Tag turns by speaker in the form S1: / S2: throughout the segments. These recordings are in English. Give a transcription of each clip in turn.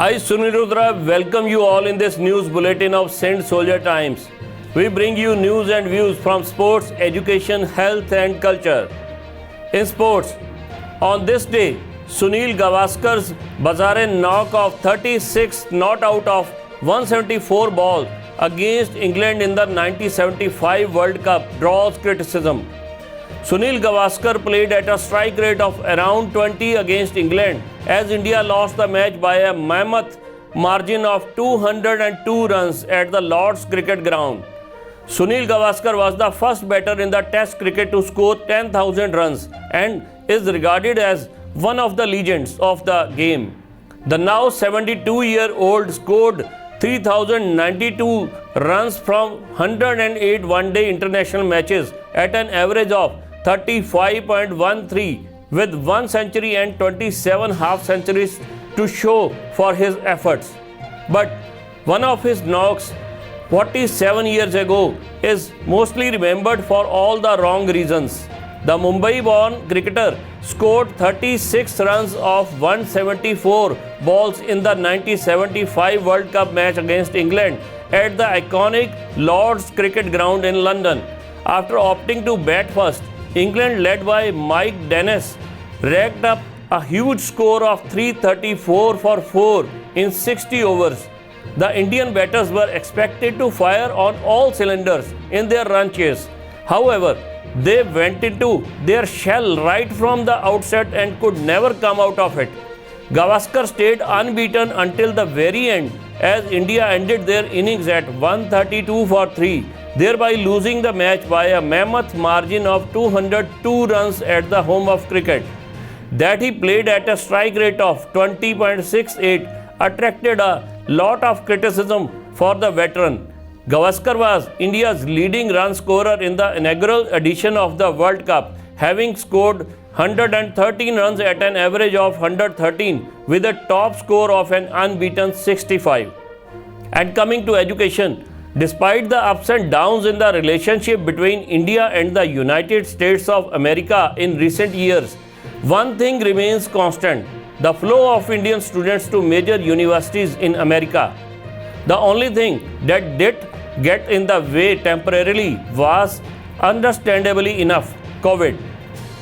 S1: I, Sunirudra, welcome you all in this news bulletin of Saint Soldier Times. We bring you news and views from sports, education, health and culture. In sports, on this day, Sunil Gavaskar's Bazare knock of 36 not out of 174 balls against England in the 1975 World Cup draws criticism. Sunil Gavaskar played at a strike rate of around 20 against England as India lost the match by a mammoth margin of 202 runs at the Lord's Cricket Ground. Sunil Gavaskar was the first batter in the Test cricket to score 10,000 runs and is regarded as one of the legends of the game. The now 72-year-old scored 3,092 runs from 108 one-day international matches at an average of 35.13 with 1 century and 27 half-centuries to show for his efforts. But one of his knocks 47 years ago is mostly remembered for all the wrong reasons. The Mumbai-born cricketer scored 36 runs of 174 balls in the 1975 World Cup match against England at the iconic Lord's Cricket Ground in London. After opting to bat first, England, led by Mike Dennis, racked up a huge score of 334 for 4 in 60 overs. The Indian batters were expected to fire on all cylinders in their run chase. However, they went into their shell right from the outset and could never come out of it. Gavaskar stayed unbeaten until the very end as India ended their innings at 132 for 3, thereby losing the match by a mammoth margin of 202 runs at the home of cricket. That he played at a strike rate of 20.68 attracted a lot of criticism for the veteran. Gavaskar was India's leading run scorer in the inaugural edition of the World Cup, having scored 113 runs at an average of 113 with a top score of an unbeaten 65. And coming to education, despite the ups and downs in the relationship between India and the United States of America in recent years, one thing remains constant: the flow of Indian students to major universities in America. The only thing that did get in the way temporarily was, understandably enough, COVID.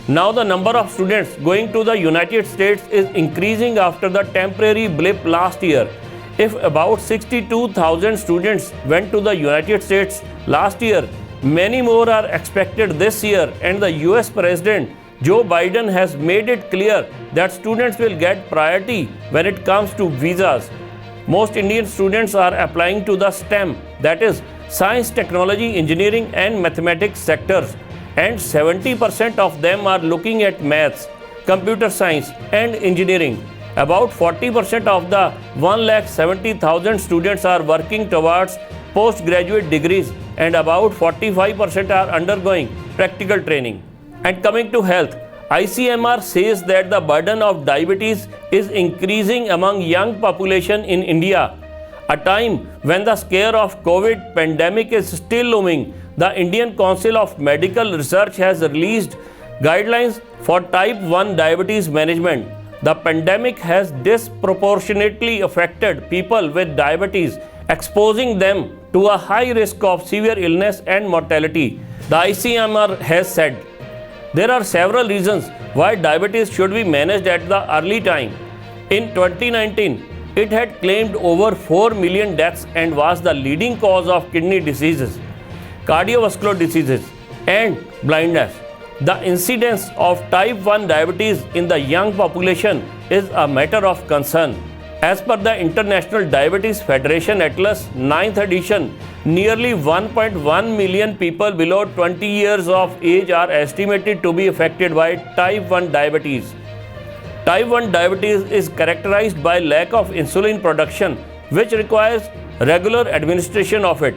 S1: Now the number of students going to the United States is increasing after the temporary blip last year. If about 62,000 students went to the United States last year, many more are expected this year, and the US President Joe Biden has made it clear that students will get priority when it comes to visas. Most Indian students are applying to the STEM, that is, science, technology, engineering and mathematics sectors, and 70% of them are looking at maths, computer science and engineering. About 40% of the 170,000 students are working towards postgraduate degrees, and about 45% are undergoing practical training. And coming to health, ICMR says that the burden of diabetes is increasing among young population in India. A time when the scare of COVID pandemic is still looming, the Indian Council of Medical Research has released guidelines for type 1 diabetes management. The pandemic has disproportionately affected people with diabetes, exposing them to a high risk of severe illness and mortality. The ICMR has said there are several reasons why diabetes should be managed at the early time. In 2019, it had claimed over 4 million deaths and was the leading cause of kidney diseases, cardiovascular diseases, and blindness. The incidence of type 1 diabetes in the young population is a matter of concern. As per the International Diabetes Federation Atlas 9th edition, nearly 1.1 million people below 20 years of age are estimated to be affected by type 1 diabetes. Type 1 diabetes is characterized by lack of insulin production, which requires regular administration of it.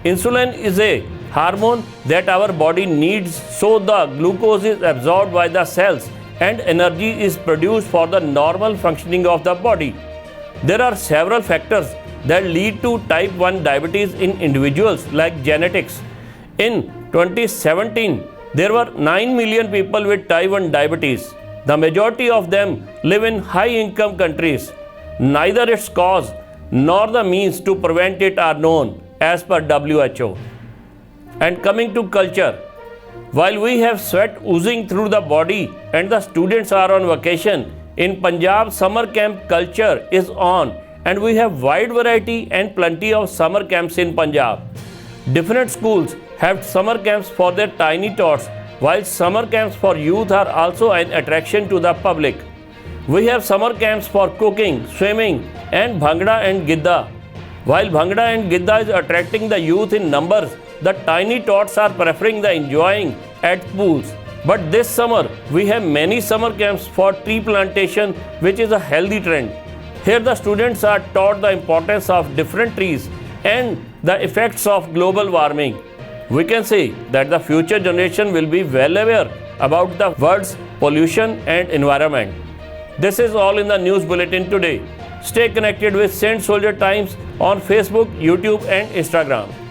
S1: Insulin is a hormone that our body needs, so the glucose is absorbed by the cells and energy is produced for the normal functioning of the body. There are several factors that lead to type 1 diabetes in individuals, like genetics. In 2017, there were 9 million people with type 1 diabetes. The majority of them live in high-income countries. neither its cause nor the means to prevent it are known as per WHO. And coming to culture, while we have sweat oozing through the body and the students are on vacation, in Punjab summer camp culture is on and we have wide variety and plenty of summer camps in Punjab. Different schools have summer camps for their tiny tots, while summer camps for youth are also an attraction to the public. We have summer camps for cooking, swimming and Bhangra and Gidda. While Bhangra and Gidda is attracting the youth in numbers, the tiny tots are preferring the enjoying at pools. But this summer, we have many summer camps for tree plantation, which is a healthy trend. Here the students are taught the importance of different trees and the effects of global warming. We can say that the future generation will be well aware about the world's pollution and environment. This is all in the news bulletin today. Stay connected with Saint Soldier Times on Facebook, YouTube and Instagram.